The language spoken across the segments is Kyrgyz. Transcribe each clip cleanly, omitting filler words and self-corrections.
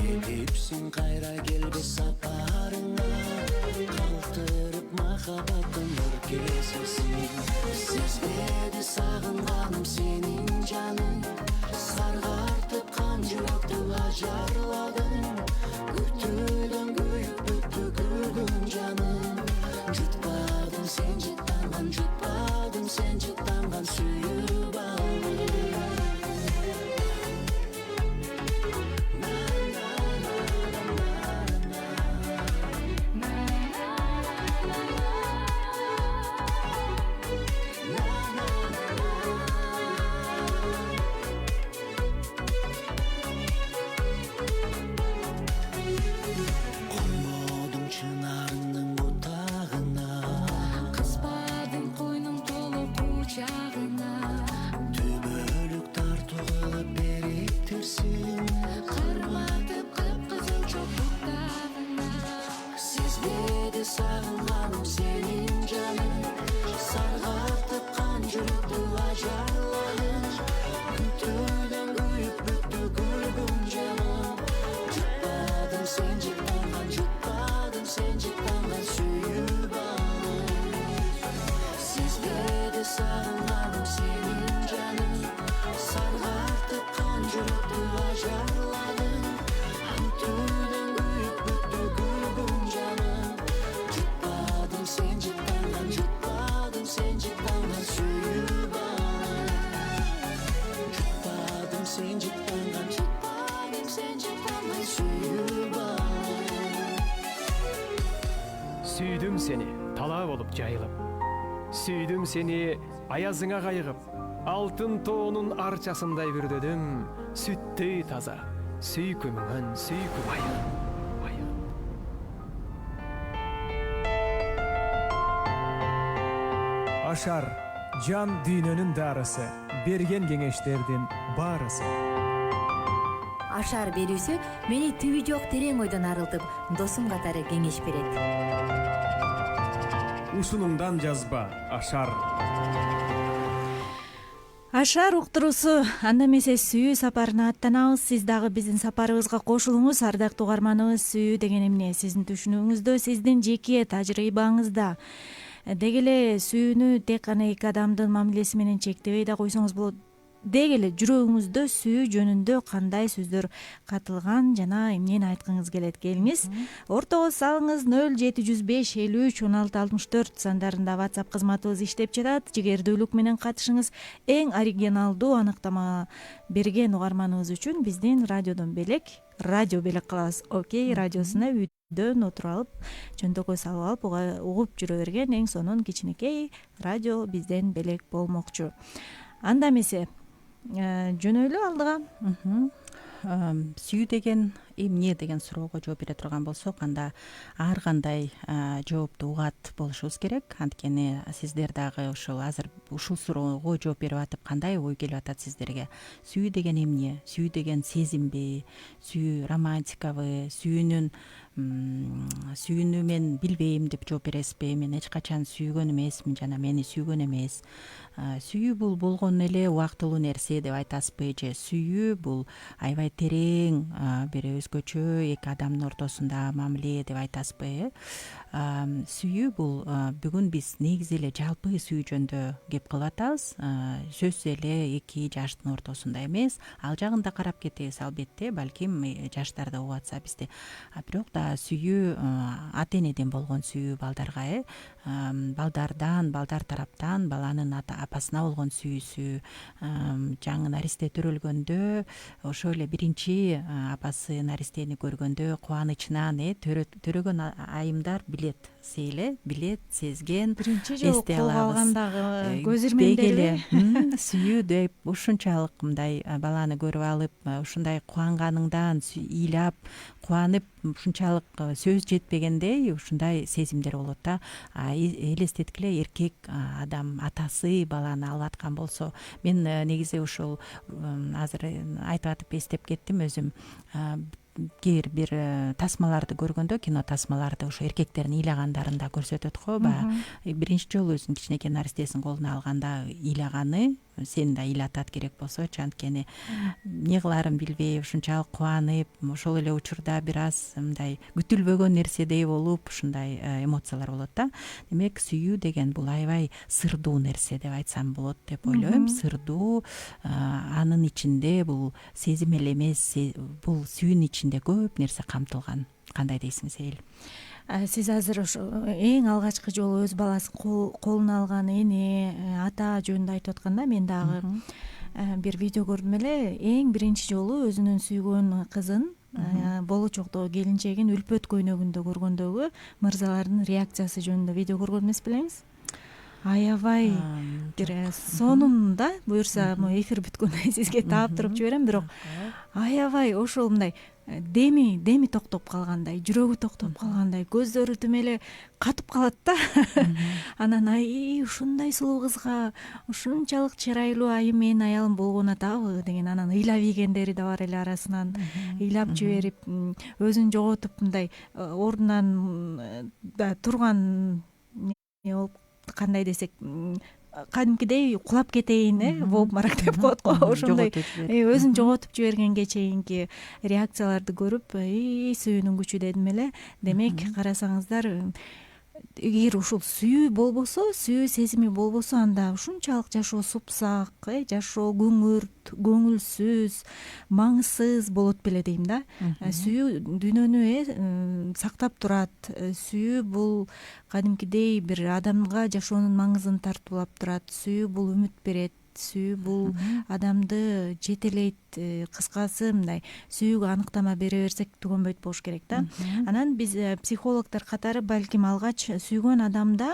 Келипсиң кайра келбес сапарыңа, калтырып махаббаттын оркестрсиң. Сезбеди сагынганым сенин жаның, саргартып кан жүрөктү ажарладың. Күтүүдөн күйүп бүттү күлгүн жаным. Жутпадым сен жыттанган, жутпадым сен жыттанган, сүйүп алдым. Конбодуң чынарыңдын бутагына, Кызбадың койнуң толы кучагына, түбөлүк тартуу кылып бериктирсиң. карматып кып-кызыл чоктуктарына. Сезбеди сагынганым сенин жаның, саргартып кан жүрөктү ажарладың. Күтүүдөн күйүп бүттү күлгүн жаным. Жутпадым сен жыттанган, жутпадым сен жыттанган, сүйүп алдым. Сезбеди сагынганым сенин жаның, саргартып кан жүрөктү ажарладың. Күтүүдөн күйүп бүттү күлгүн жаным. Жутпадым сен жыттанган, жутпадым сен жыттанган, сүйүп алдым. Жутпадым сен жыттанган, жутпадым сен жыттанган, сүйүп алдым. Сүйдүм сени талаа болуп жайылып, сүйдүм сени аязыңа кайгып, алтын тоонун арчасындай бүрдөдүм, сүттөй таза сүйкүмүңөн сүйкүм айыгып. Ашар жан дүйнөнүн дарысы, берген кеңештердин баарысы. Ашар берүүсү мени түбү жок терең ойдон арылтып, досум катары кеңеш берет. Ушунуңдан жазба Ашар. Ашар уктуруусу анда эмесе сүйүү сапарына аттанабыз. Сиз дагы биздин сапарыбызга кошулуңуз. Ардактуу угарманыбыз, сүйүү деген эмне сиздин түшүнүүңүздө, сиздин жеке тажрыйбаңызда. Деги эле сүйүүнү тек гана эки адамдын мамилеси менен чектебей да койсоңуз болот. Деги эле жүрөгүңүздө сүйүү жөнүндө кандай сөздөр катылган жана эмнени айткыңыз келет, келиңиз. Ортого салыңыз. 0755531664 сандарында WhatsApp кызматыбыз иштеп жатат. Жигердүүлүк менен катышыңыз. Эң оригиналдуу аныктама берген угарманыбыз үчүн биздин радиодон белек, радио белек кылабыз. Окей радиосуна үйдөн отуруп алып, чөнтөккө салып алып, угуп жүрө берген эң сонун кичинекей радио бизден белек болмокчу. Анда эмесе жөнөйлү алдыга. Сүйүү деген эмне деген суроого жооп бере турган болсок, анда ар кандай жоопту угат болушубуз керек. Анткени сиздер дагы ушул азыр ушул суроого жооп берип атып, кандай ой келип атат сиздерге? Сүйүү деген эмне? Сүйүү деген сезимби? Сүйүү романтикабы? Сүйүүнү мен билбейм деп жооп бересизби? Мен эч качан сүйгөн эмесмин жана мени сүйгөн эмес. Сүйүү бул болгону эле убактылуу нерсе деп айтасызбы же сүйүү бул аябай терең бир өзгөчө эки адамдын ортосунда мамиле деп айтасызбы? Сүйүү бул бүгүн биз негизи эле жалпы сүйүү жөнүндө кеп кылып атабыз. Сөзсүз эле эки жаштын ортосунда эмес, ал жагын да карап кетебиз албетте, балким жаштар да угуп атса бизди. Бирок да сүйүү ата энеден болгон сүйүү балдарга, балдар тараптан баланын апасына болгон сүйүүсү, жаңы наристе төрөлгөндө ошол эле биринчи апасы наристени көргөндө кубанычынан төрөгөн айымдар билет, сезген, Биринчи жолу эстей колго алабыз. алгандагы көз ирмемдери. Сүйүү деп ушунчалык мындай баланы көрүп алып, ушундай кубанганыңдан ыйлап, кубанып, ушунчалык сөз жетпегендей ушундай сезимдер болот да. Элестеткиле, эркек адам атасы баланы алып аткан болсо, мен негизи ушул азыр айтып атып эстеп кеттим өзүм. Кээ бир тасмаларды көргөндө, кино тасмаларды ошо эркектердин ыйлагандарында көрсөтөт го. Биринчи жолу өзүнүн кичинекей наристесин колуна алганда ыйлаганы, сени да ыйлатат керек болсочу, анткени эмне кылаарын билбей ушунчалык кубанып, ошол эле учурда бир аз мындай күтүлбөгөн нерседей болуп ушундай эмоциялар болот да. Демек сүйүү деген бул аябай сырдуу нерсе деп айтсам болот деп ойлойм. Сырдуу, анын ичинде бул сезим эле эмес, бул сүйүүнүн ичинде көп нерсе камтылган. Кандай дейсиңиз Эйл? Сиз азыр ошо эң алгачкы жолу өз баласын колуна алган эне, ата жөнүндө айтып атканда, мен дагы бир видео көрдүм эле. Эң биринчи жолу өзүнүн сүйгөн кызын, болочоктогу келинчегин үлпөт көйнөгүндө көргөндөгү мырзалардын реакциясы жөнүндө видео көргөн эмес белеңиз? Аябай бир сонунда, буюрса эфир бүткөндөн сизге таап туруп жиберем, бирок аябай ошол мындай деми токтоп калгандай, жүрөгү токтоп калгандай, көздөрү тим эле катып калат да. Анан ушундай сулуу кызга ушунчалык чырайлуу айым менин аялым болгон атабы деген, анан ыйлап ийгендери да бар эле арасынан. Ыйлап жиберип, өзүн жоготуп мындай ордунан турган эмне болуп, кандай десек, кадимкидей кулап кетейин, обморок деп коет го, ошондой өзүн жоготуп жибергенге чейинки реакцияларды көрүп, сүйүүнүн күчү дедим эле. Демек карасаңыздар, эгер ушул сүйүү болбосо, сүйүү сезими болбосо, анда ушунчалык жашоо супсак, жашоо күңүрт, көңүлсүз, маңызсыз болот беле дейм да. Сүйүү дүйнөнү сактап турат. Сүйүү бул кадимкидей бир адамга жашоонун маңызын тартуулап турат. Сүйүү бул үмүт берет. Сүйүү бул адамды жетелейт. Кыскасы мындай сүйүүгө аныктама бере берсек түгөнбөйт болуш керек да. Анан биз психологдор катары балким алгач сүйгөн адамда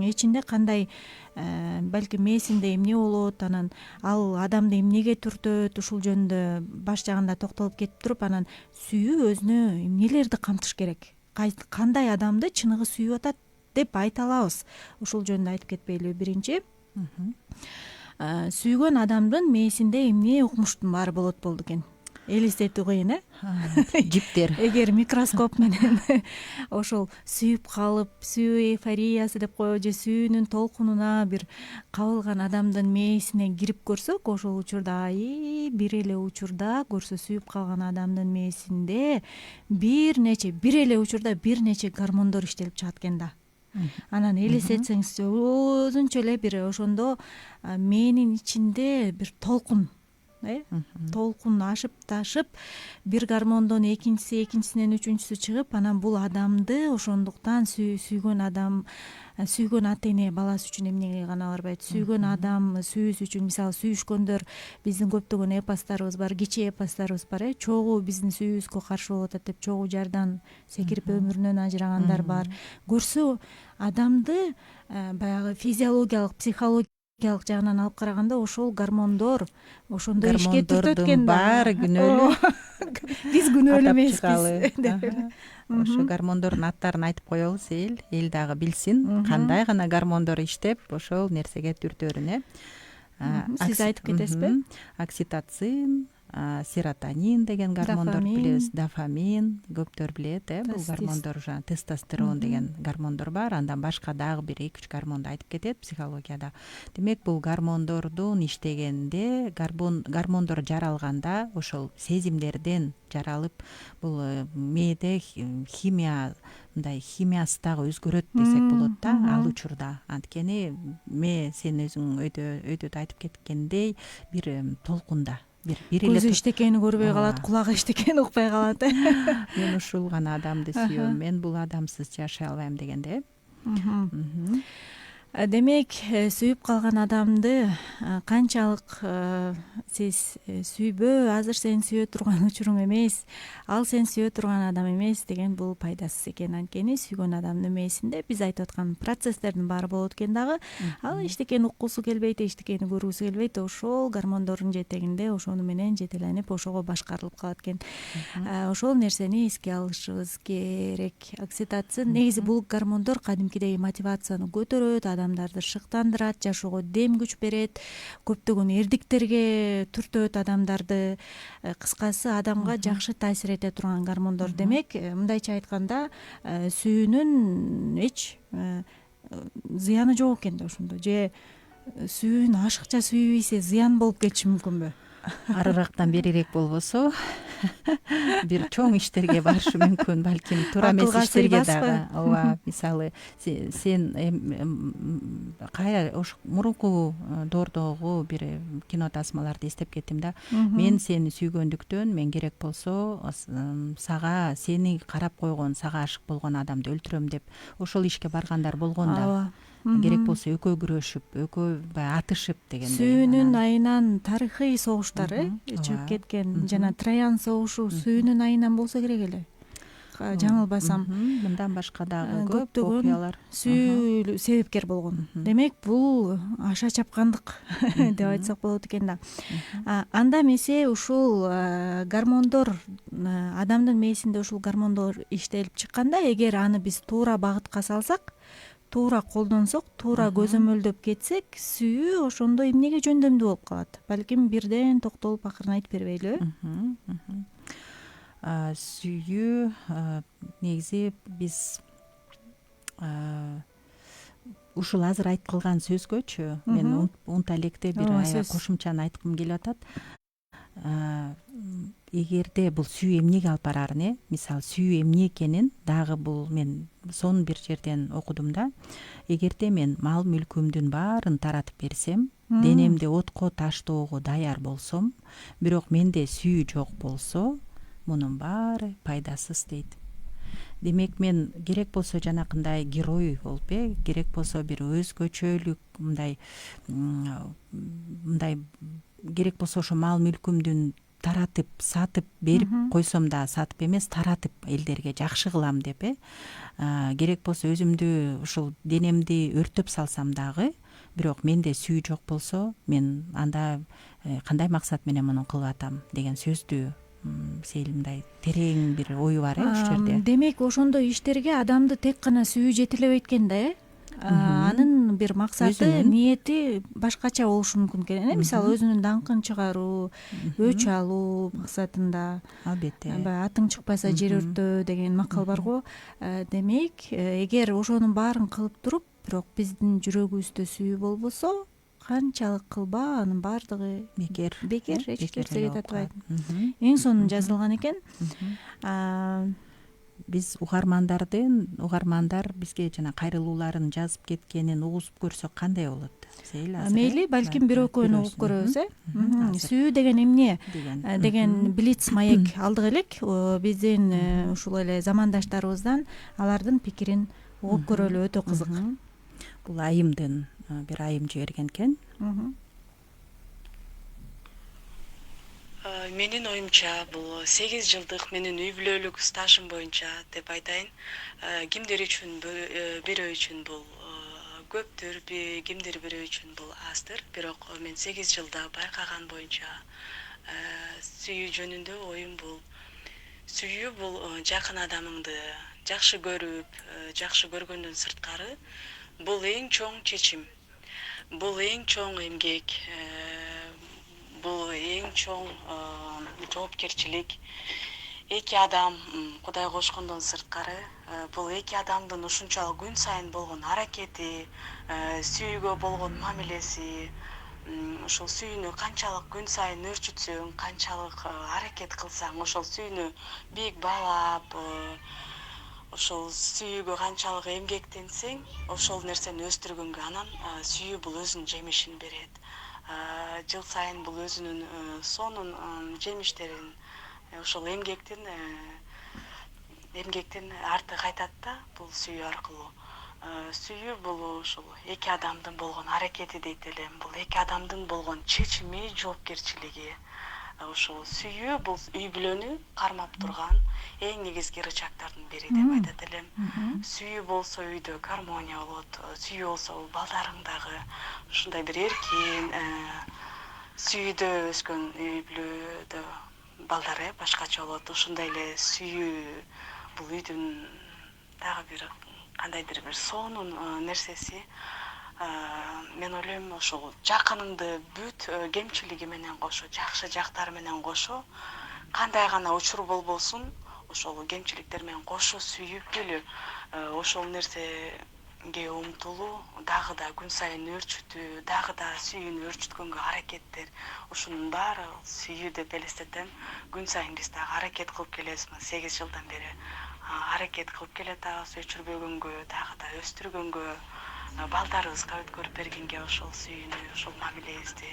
ичинде кандай, балким мээсинде эмне болот, анан ал адамды эмнеге түртөт, ушул жөнүндө баш жагында токтолуп кетип туруп, анан сүйүү өзүнө эмнелерди камтыш керек, кандай адамды чыныгы сүйүп атат деп айта алабыз. Ушул жөнүндө айтып кетпейлиби? Биринчи, сүйгөн адамдын мээсинде эмне укмуштун баары болот экен. Элестетүү кыйын, Жиптер. Эгер микроскоп менен ошол сүйүп калып, сүйүү эйфориясы деп коебу, же сүйүүнүн толкунуна бир кабылган адамдын мээсине кирип көрсөк, ошол учурда бир эле учурда көрсө, сүйүп калган адамдын мээсинде бир эле учурда бир нече гормондор иштелип чыгат экен да. Анан элестетсеңиз, өзүнчө эле бир ошондо мээнин ичинде бир толкун, толкун ашып ташып, бир гормондон экинчисинен үчүнчүсү чыгып, анан бул адамды ошондуктан сүйгөн адам, сүйгөн ата эне баласы үчүн эмнеге гана барбайт, сүйгөн адам сүйүүсү үчүн, мисалы сүйүшкөндөр, биздин көптөгөн эпостарыбыз бар, кичи эпостарыбыз бар, чогуу биздин сүйүүбүзгө каршы болуп атат деп, чогуу жардан секирип өмүрүнөн ажырагандар бар. Көрсө адамды баягы физиологиялык, психологиялык жагынан алып караганда, ошол гормондор ошондой ишке түртөт экен да. Баары күнөөлүү. Биз күнөөлүү эмеспиз. Ошо гормондордун аттарын айтып коелубуз, эл дагы билсин, кандай гана гормондор иштеп ошол нерсеге түртөөрүн. Сиз айтып кетесизби? Окситоцин, серотонин деген гормондор билебиз, дофамин, көптөр билет, бул гормондор, тестостерон деген гормондор бар. Андан башка дагы бир 2-3 гормонду айтып кетет психологияда. Демек бул гормондордун иштегенде, гормондор жаралганда, ошол сезимдерден жаралып, бул мээде химиясы дагы өзгөрөт десек болот да, ал учурда. Анткени мээ сен өзүң өйдө айтып кеткендей бир толкунда, бир эле көзү эчтекени көрбөй калат, кулагы эчтекени укпай калат. Мен ушул гана адамды сүйөм, мен бул адамсыз жашай албайм дегенде. Демек, сүйүп калган адамды канчалык сиз сүйбө, азыр сен сүйө турган учуруң эмес, ал сен сүйө турган адам эмес деген бул пайдасыз экен. Анткени сүйгөн адамдын мээсинде биз айтып аткан процесстердин баары болот экен дагы. Ал эчтекени уккусу келбейт, эчтекени көргүсү келбейт, ошол гормондордун жетегинде ошону менен жетеленип, ошого башкарылып калат экен. Ошол нерсени эске алышыбыз керек. Окситоцин, негизи бул гормондор кадимкидей мотивацияны көтөрөт, адамдарды шыктандырат, жашоого дем күч берет, көптөгөн эрдиктерге түртөт адамдарды. Кыскасы, адамга жакшы таасир эте турган гормондор. Демек, мындайча айтканда, сүйүүнүн эч зыяны жок экен да ошондо. Же сүйүүнү ашыкча сүйүп ийсе зыян болуп кетиши мүмкүнбү? Арырактан берирээк болбосо бир чоң иштерге барышы мүмкүн, балким туура эмес Акылга иштерге сыйбаспы? дагы. Ооба, мисалы сен кайра ошо мурунку доордогу бир кино тасмаларды эстеп кеттим да. Мен сени сүйгөндүктөн мен керек болсо сага, сени карап койгон, сага ашык болгон адамды өлтүрөм деп ошол ишке баргандар болгон да. Ооба. Керек болсо экөө күрөшүп, экөө баягы атышып дегендей. Сүйүүнүн айынан тарыхый согуштар чыгып кеткен. Жана Троян согушу сүйүүнүн айынан болсо керек эле. Жаңылбасам. Мындан башка дагы көп Көптөгөн окуялар. сүйүү себепкер болгон. Демек бул аша чапкандык деп айтсак болот экен да. Анда эмесе ушул гормондор, адамдын мээсинде ушул гормондор иштелип чыкканда, эгер аны биз туура багытка салсак, туура колдонсок, туура көзөмөлдөп кетсек, сүйүү ошондо эмнеге жөндөмдүү болуп калат. Балким бирден токтолуп акырын айтып бербейлү? Сүйүү негизи биз ушул азыр айтып калган сөзгөчү мен унта электе бир кошумчаны айткым келип атат. Эгерде бул сүйүү эмнеге алып барарын, мисалы сүйүү эмне экенин дагы бул мен сонун бир жерден окудум да. Эгерде мен мал мүлкүмдүн баарын таратып берсем, денемди отко таштоого даяр болсом, бирок менде сүйүү жок болсо, мунун баары пайдасыз дейт. Демек мен керек болсо жанакындай герой болуп, керек болсо бир өзгөчөлүк мындай керек болсо ошо мал мүлкүмдүн таратып, сатып берип койсом да, сатып эмес, таратып элдерге жакшы кылам деп, керек болсо өзүмдү ушул денемди өртөп салсам дагы, бирок менде сүйүү жок болсо, мен анда кандай максат менен муну кылып атам деген сөздү мындай терең бир ою бар ушул жерде. Демек ошондой иштерге адамды тек гана сүйүү жетелебейт экен да, анын бир максаты, ниети башкача болушу мүмкүн экен. Мисалы өзүнүн даңкын чыгаруу, өч алуу максатында. Албетте. Атың чыкпаса жер өртөө деген макал бар го. Демек, эгер ошонун баарын кылып туруп, бирок биздин жүрөгүбүздө сүйүү болбосо, канчалык кылба, анын баардыгы бекер, эч нерсеге татпайт. Эң сонун жазылган экен. Биз угармандар бизге жана кайрылууларын жазып кеткенин угузуп көрсөк кандай болот? Мейли, балким бир экөөнү угуп көрөбүз, Сүйүү деген эмне деген блиц маек алдык элек. Биздин ушул эле замандаштарыбыздан алардын пикирин угуп көрөлү, өтө кызык. Бул айымдын бир айым жиберген экен. Менин оюмча бул 8 жылдык менин үй бүлөлүк стажым боюнча деп айтайын. Кимдер үчүн бирөө үчүн бул көптүр, кимдир бирөө үчүн бул аздыр. Бирок мен 8 жылда байкаган боюнча сүйүү жөнүндө оюм бул. Сүйүү бул жакын адамыңды жакшы көрүп, жакшы көргөндөн сырткары бул эң чоң чечим. Бул эң чоң эмгек, бул эң чоң жоопкерчилик. Эки адам Кудай кошкондон сырткары бул эки адамдын ушунчалык күн сайын болгон аракети, сүйүүгө болгон мамилеси, ошол сүйүүнү канчалык күн сайын өрчүтсөң, канчалык аракет кылсаң, ошол сүйүүнү бийик баалап, ошол сүйүүгө канчалык эмгектенсең, ошол нерсени өстүргөнгө анан сүйүү бул өзүнүн жемишин берет. Жыл сайын бул өзүнүн сонун жемиштерин, ошол эмгектин арты кайтат да, бул сүйүү аркылуу. Сүйүү бул ошол эки адамдын болгон аракети дейт элем, бул эки адамдын болгон чечими, жоопкерчилиги. Ошол сүйүү бул үй бүлөнү кармап турган эң негизги рычагдардын бири деп айтат элем. Сүйүү болсо үйдө гармония болот, сүйүү болсо балдарыңдагы ушундай бир эркин, сүйүүдө өскөн үй бүлөдө балдар башкача болот. Ошондой эле сүйүү бул үйдүн дагы бир кандайдыр бир сонун нерсеси. Мен ойлойм, ошол жакыныңды бүт кемчилиги менен кошо, жакшы жактары менен кошо, кандай гана учур болбосун, ошол кемчиликтер менен кошо сүйүп келүү. Ошол нерсе умтулуу, дагы да күн сайын өөрчүтүү, дагы да сүйүүнү өөрчүткөнгө аракеттер, ушунун баары сүйүү деп элестетем. Күн сайын биз дагы аракет кылып келебиз. 8 жылдан бери аракет кылып келатабыз, өчүрбөгөнгө, дагы да өстүргөнгө, балдарыбызга өткөрүп бергенге ошол сүйүүнү, ошол мамилебизди.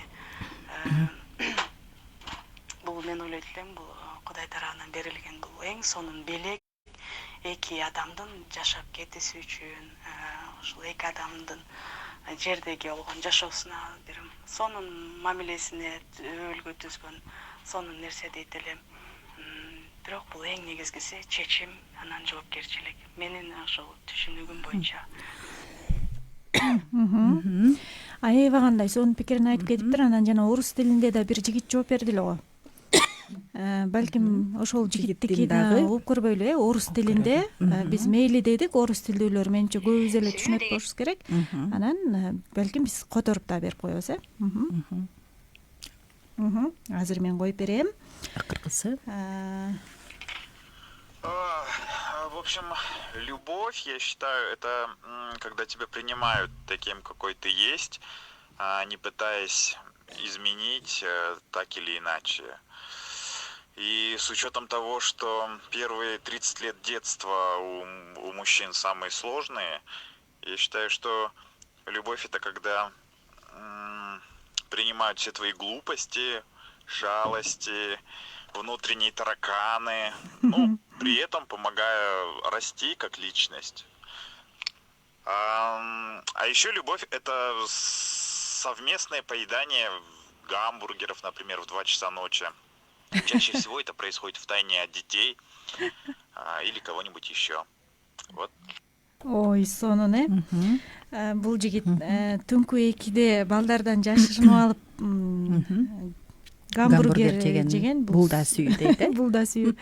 Бул мен ойлойт элем, бул Кудай тарабынан берилген бул эң сонун белек. Эки адамдын жашап кетиси үчүн, ушул эки адамдын жердеги болгон жашоосуна бир сонун мамилесине өбөлгө түзгөн сонун нерсе дейт элем. Бирок бул эң негизгиси чечим, анан жоопкерчилик. Менин ошол түшүнүгүм боюнча. Аябагандай сонун пикирин айтып кетиптир. Анан жана орус тилинде да бир жигит жооп берди эле го. Балким ошол жигиттики да угуп көрбөйлү, орус тилинде биз мейли дедик, орус тилдүүлөр менимче көбүбүз эле түшүнөт болушубуз керек. Анан балким биз которуп да берип коебуз, Азыр мен коюп берем. Акыркысы. В общем, любовь, я считаю, это когда тебя принимают таким, какой ты есть, не пытаясь изменить так или иначе. И с учетом того, что первые 30 лет детства у мужчин самые сложные, я считаю, что любовь это когда принимают все твои глупости, шалости, внутренние тараканы, при этом помогая расти как личность. А еще любовь это совместное поедание гамбургеров, например, в 2 часа ночи. Чаще всего это происходит втайне от детей или кого-нибудь еще. Вот. Ой, сонун, Бул жигит түнкү 2-де балдардан жашырынып алып гамбургер жеген. Бул да сүйүү дейт, Бул да сүйүү.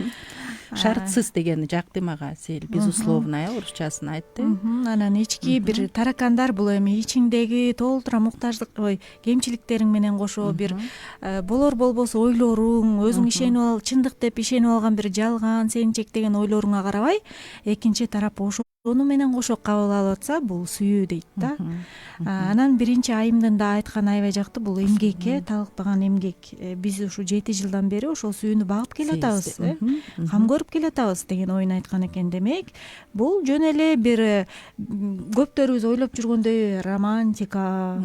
Шартсыз деген жакты мага, сел безусловно, орусчасын айтты. Анан ички бир таракандар, бул эми ичиңдеги толтура муктаждык, кемчиликтериң менен кошо бир болор болбосо ойлоруң, өзүң ишенип ал, чындык деп ишенип алган бир жалган, сени чектеген ойлоруңа карабай, экинчи тарап ошону менен кошо кабыл алып атса, бул сүйүү дейт да. Анан биринчи айымдын да айтканы аябай жакты, бул эмгек, талыкпаган эмгек. Биз ушу 7 жылдан бери ошол сүйүүнү багып келатабыз, кам көрүп келатабыз деген оюн айткан экен. Демек, бул жөн эле бир көптөрүбүз ойлоп жүргөндөй романтика,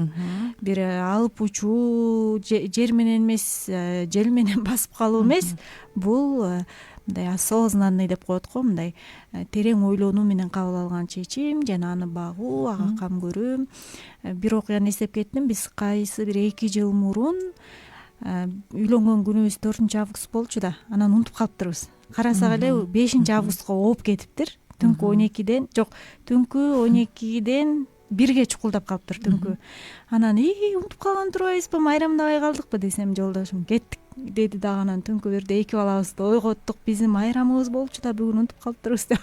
бир алып учуу, жер менен эмес, жел менен басып калуу эмес, бул мындай осознанный деп коет го, мындай терең ойлонуу менен кабыл алган чечим жана аны багуу, ага кам көрүү. Бир окуяны эстеп кеттим. Биз кайсы бир 2 жыл мурун үйлөнгөн күнүбүз 4-август болчу да, анан унутуп калыптырбыз. Карасак эле 5-августка ооп кетиптир. Түнкү 12-ден, жок, түнкү 12-ден 1-ге чукулдап калыптыр түнкү. Анан унутуп калган турбайбызбы, майрамдабай калдыкпы десем, жолдошум кеттик деди дагы. Анан түнкү 1-де 2 балабызды ойготтук. Биздин майрамыбыз болчу да, бүгүн унутуп калыптырбыз деп.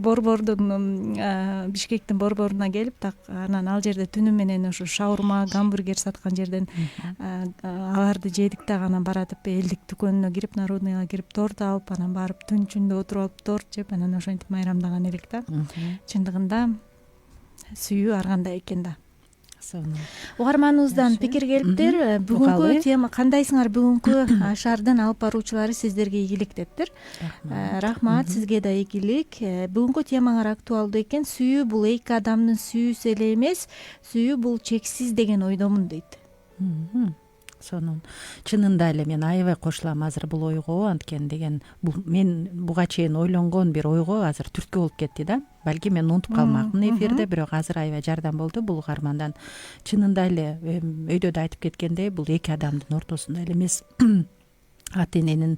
Борбордун, Бишкектин борборуна келип, так анан ал жерде түнү менен ушу шаурма, гамбургер саткан жерден аларды жедик дагы. Анан баратып элдик дүкөнүнө кирип, народныйга кирип, торт алып, анан барып түн ичинде отуруп алып торт жеп, анан ошентип майрамдаган элек да. Чындыгында сүйүү ар кандай экен да. Угарманыбыздан пикир келиптир. Бүгүнкү тема кандайсыңар? Бүгүнкү Ашардын алып баруучулары сиздерге ийгилик дептир. Рахмат, сизге да ийгилик. Бүгүнкү темаңар актуалдуу экен. Сүйүү бул эки адамдын сүйүүсү эле эмес, сүйүү бул чексиз деген ойдомун дейт. Сонун. Чынында эле мен аябай кошулам азыр бул ойго, анткени деген мен буга чейин ойлонгон бир ойго азыр түрткү болуп кетти да. Балки мен унутуп калмакмын эфирде, бирок азыр аябай жардам болду бул угармандан. Чынында эле өйдө да айтып кеткендей, бул эки адамдын ортосунда эле эмес, ата эненин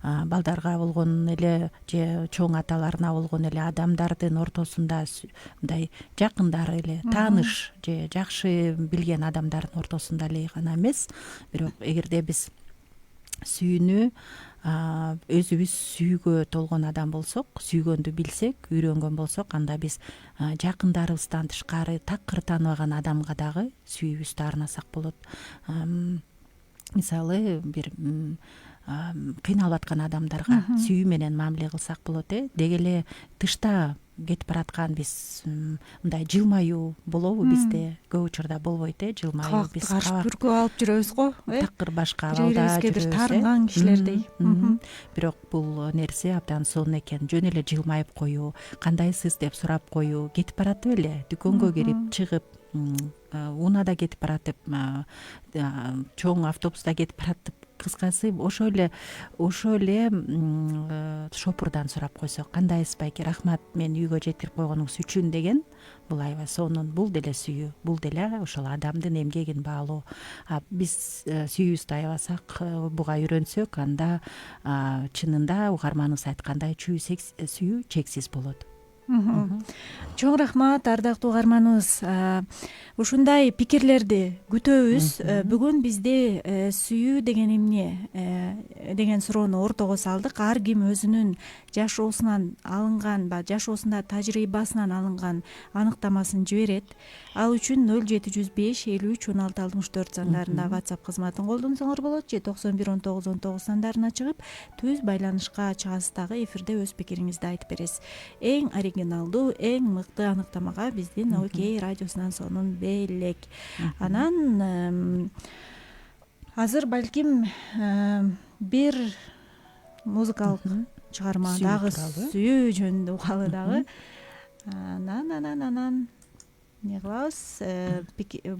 балдарга болгон эле же чоң аталарына болгон эле адамдардын ортосунда, мындай жакындары эле, тааныш же жакшы билген адамдардын ортосунда эле гана эмес, бирок эгерде биз сүйүүнү өзүбүз сүйүүгө толгон адам болсок, сүйгөндү билсек, үйрөнгөн болсок, анда биз жакындарыбыздан тышкары такыр тааныбаган адамга дагы сүйүүбүздү арнасак болот. Мисалы, бир кыйналып аткан адамдарга сүйүү менен мамиле кылсак болот, деги эле тышта кетип бараткан биз мындай жылмаюу болобу бизде көп учурда болбойт жылмаюу кабакты биз каршып бүркүп алып жүрөбүз го такыр башка абалда бири бирибизге бир жүрөбүз таарынган кишилердей бирок бул нерсе абдан сонун экен. Жөн эле жылмайып коюу, кандайсыз деп сурап коюу, кетип баратып эле дүкөнгө кирип чыгып, унаада кетип баратып, чоң автобуста кетип баратып, кыскасы ошо эле шопурдан сурап койсо, кандайсыз байке, рахмат мени үйгө жеткирип койгонуңуз үчүн деген, бул аябай сонун, бул деле сүйүү, бул деле ошол адамдын эмгегин баалоо. Биз сүйүүбүздү аябасак, буга үйрөнсөк, анда чынында угарманыбыз айткандай сүйүү чексиз болот. Чоң рахмат ардактуу угарманыбыз. Ушундай пикирлерди күтөбүз. Бүгүн бизде сүйүү деген эмне деген суроону ортого салдык. Ар ким өзүнүн жашоосунан алынган, жашоосунда тажрыйбасынан алынган аныктамасын жиберет. Ал үчүн 0705 53 16 64 сандарында WhatsApp кызматын колдонсоңор болот же 91 19 19 сандарына чыгып түз байланышка чыгасыз дагы эфирде өз пикириңизди айтып бересиз. Эң оригиналдуу, эң мыкты аныктамага биздин Окей радиосунан сонун белек. Анан азыр балким бир музыкалык чыгарма дагы сүйүү жөнүндө угалы дагы. Анан эмне кылабыз?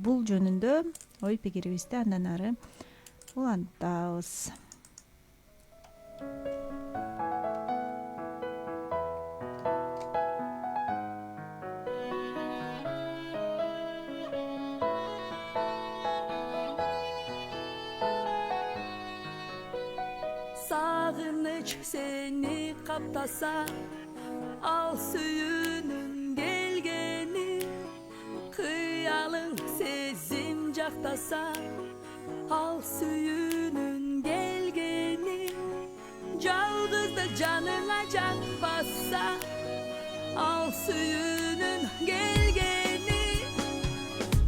Бул жөнүндө ой пикирибизди андан ары улантабыз. Сагыныч сени каптаса, ал сүйүүнүн келгени, кыялың сезим жактаса, ал сүйүүнүн келгени, жалгыздык жаныңа жакпаса, ал сүйүүнүн келгени,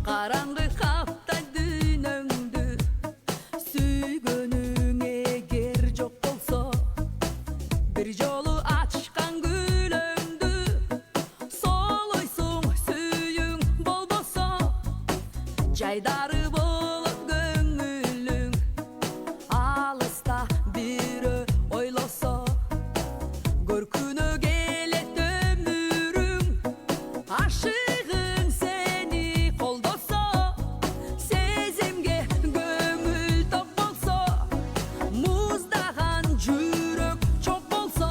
караңгы каптай дүйнөңдү сүйгөнүң эгер жок болсо, бир жолу ачкан гүлөңдү солойсуң, сүйүүң болбосо, жайдары болот көңүлүң, алыста бирөө ойлосо, көркүнө келет өмүрүң, ашыгың сени колдосо, сезимге көңүл ток болсо, муздаган жүрөк чок болсо,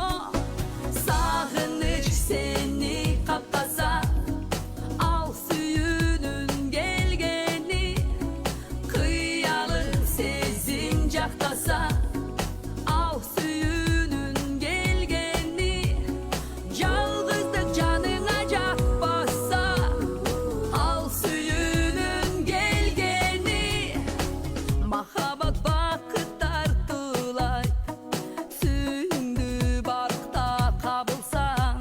сагыныч сени каптаса, ал сүйүүнүн келгени, кыялың сезим жактаса, ал сүйүүнүн келгени, жалгыздык жаныңа жакпаса, ал сүйүүнүн келгени, махаббат бакыт тартуулайт, сүйүүңдү барыкта кабылсаң,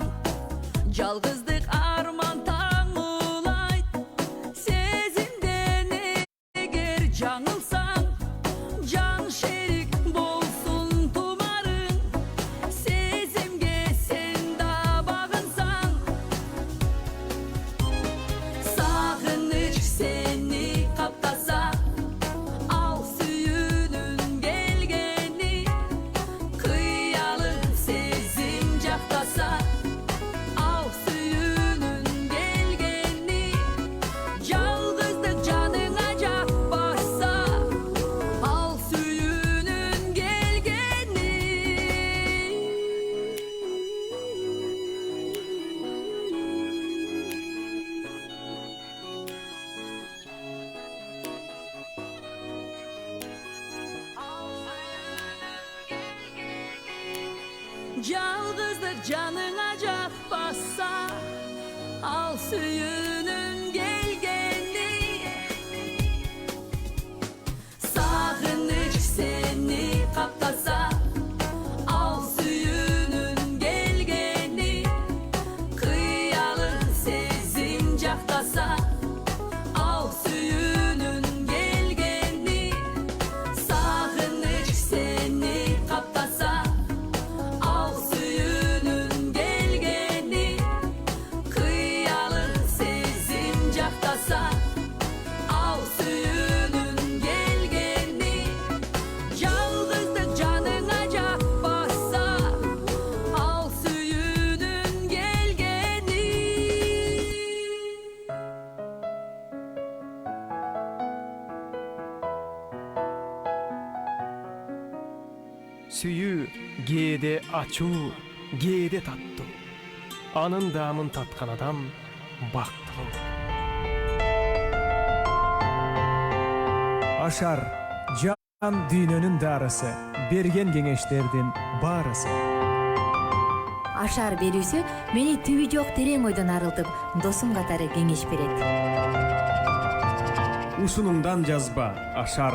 жалгыздык арман таңуулайт, сезимден эгер жаңылсаң, жан шерик болсун тумарың, сезимге сен да багынсаң, сагыныч сени каптаса, ал сүйүүнүн келгени, кыялың сезим жактаса, ал сүйүүнүн келгени, жалгыздык жаныңа жакпаса, ал сүйүүнүн келгени. Жалгыздык жаныңа жакпаса, ал сүйүүнүн келгени, сагыныч сени каптаса, ал сүйүүнүн келгени, кыялың сезим жактаса, ал сүйүүнүн келгени, сагыныч сени каптаса, ал сүйүүнүн келгени, сүйүү кээде ачуу, кээде таттуу. Анын даамын таткан адам бактылуу. Ашар жан дүйнөнүн дарысы, берген кеңештердин баарысы. Ашар берүүсү мени түбү жок терең ойдон арылтып, досум катары кеңеш берет. Ушунуңдан жазба, Ашар.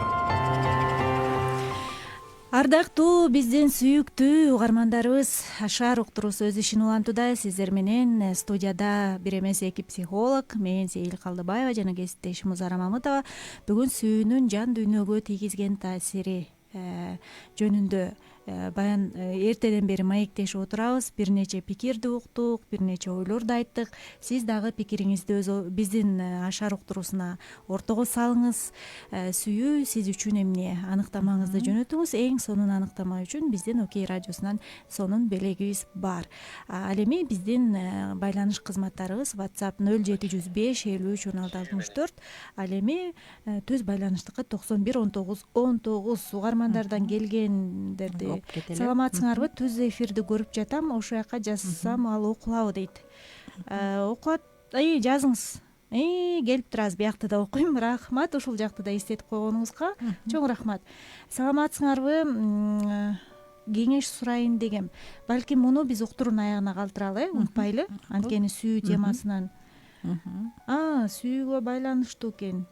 Ардактуу биздин сүйүктүү угармандарыбыз, Ашар уктуруусу өз ишин улантууда. Сиздер менен студияда бир эмес эки психолог, мен Сейил Калдыбаева жана кесиптешим Узара Мамытова бүгүн сүйүүнүн жан дүйнөгө тийгизген таасири жөнүндө баян эртеден бери маектешип отурабыз. Бир нече пикирди уктук, бир нече ойлорду айттык. Сиз дагы пикириңизди биздин Ашар уктуруусуна ортого салыңыз. Сүйүү сиз үчүн эмне? Аныктамаңызды жөнөтүңүз. Эң сонун аныктама үчүн биздин Окей радиосунан сонун белегибиз бар. Ал эми биздин байланыш кызматтарыбыз WhatsApp 0705 53 16 64. Ал эми түз байланыштыкка 91 19 19 угармандардан келгендерди саламатсыңарбы? Түз эфирди көрүп жатам, ошол жака жазсам ал окулабы дейт. Окуат, жазыңыз. Келип турабыз, биякта да окуйм. Рахмат, ушул жакты да эстетип койгонуңузга чоң рахмат. Саламатсыңарбы? Кеңеш сурайын дегем. Балким муну биз уктуруунун аягына калтыралы, унутпайлы. Анткени сүйүү темасынан сүйүүгө байланыштуу экен.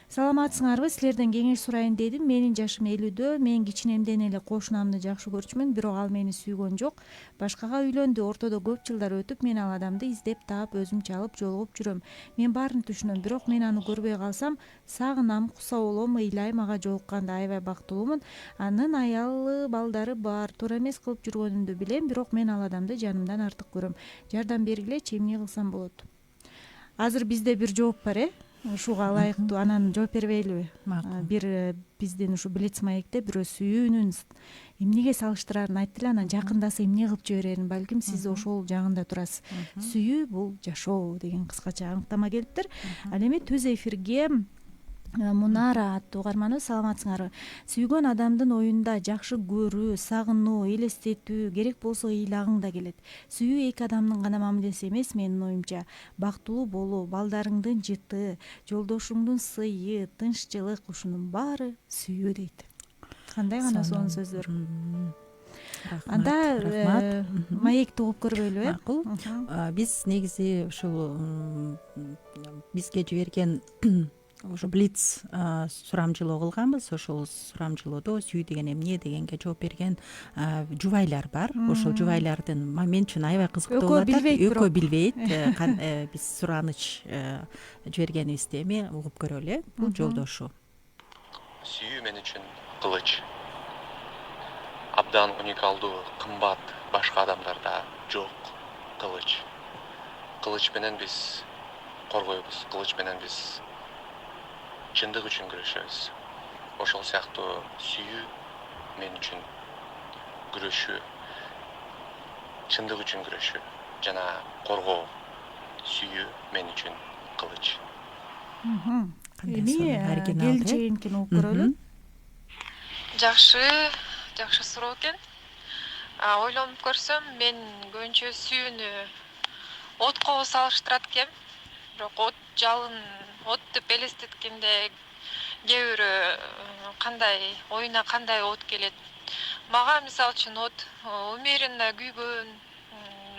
Саламатсыңарбы? Силерден кеңеш сурайын дедим. Менин жашым 50-дө. Мен кичинемден эле кошунамды жакшы көрчүмүн, бирок ал мени сүйгөн жок. Башкага үйлөндү. Ортодо көп жылдар өтүп, мен ал адамды издеп таап, өзүмчө алып жолугуп жүрөм. Мен баарын түшүнөм, бирок мен аны көрбөй калсам, сагынам, куса болом, ыйлайм, ага жолукканда аябай бактылуумун. Анын аялы, балдары бар. Туура эмес кылып жүргөнүмдү билем, бирок мен ал адамды жанымдан артык көрөм. Жардам бергилечи, эмне кылсам болот? Азыр бизде бир жооп бар, ушуга ылайыктуу. Анан жооп бербейлиби? Бир биздин ушу Блиц маекте бирөө сүйүүнүн эмнеге салыштырарын айтты эле, анан жакындаса эмне кылып жиберерин балким сиз ошол жагында турасыз. Сүйүү бул жашоо деген кыскача аныктама келиптир. Ал эми түз эфирге Мунара аттуу угарманы, саламатсыңарбы? Сүйгөн адамдын оюнда жакшы көрүү, сагынуу, элестетүү, керек болсо ыйлагың да келет. Сүйүү эки адамдын гана мамилеси эмес, менин оюмча. Бактылуу болуу, балдарыңдын жыты, жолдошуңдун сыйы, тынччылык, ушунун баары сүйүү дейт. Кандай гана сонун сөздөр. Анда маекти угуп көрбөйлүбү? Макул. Биз негизи ушул бизге жиберген ошо Блиц сурамжылоо кылганбыз. Ошол сурамжылоодо сүйүү деген эмне дегенге жооп берген жубайлар бар. Ошол жубайлардын мен үчүн аябай кызыктуу болуп атат. Экөө билбейт. Биз сураныч жибергенибизди эми угуп көрөлү. Бул жолдошу. Сүйүү мен үчүн кылыч. Абдан уникалдуу, кымбат, башка адамдарда жок кылыч. Кылыч менен биз коргойбуз. Кылыч менен биз чындык үчүн күрөшөбүз. Ошол сыяктуу сүйүү мен үчүн күрөшүү, чындык үчүн күрөшүү жана коргоо. Сүйүү мен үчүн кылыч. Эми келчегинкин угуп көрөлү. Жакшы суроо экен. Ойлонуп көрсөм, мен көбүнчө сүйүүнү отко салыштырат экем. Бирок от жалын, от деп элестеткенде кээ бирөө оюна кандай от келет. Мага мисалы үчүн от умеренно күйгөн,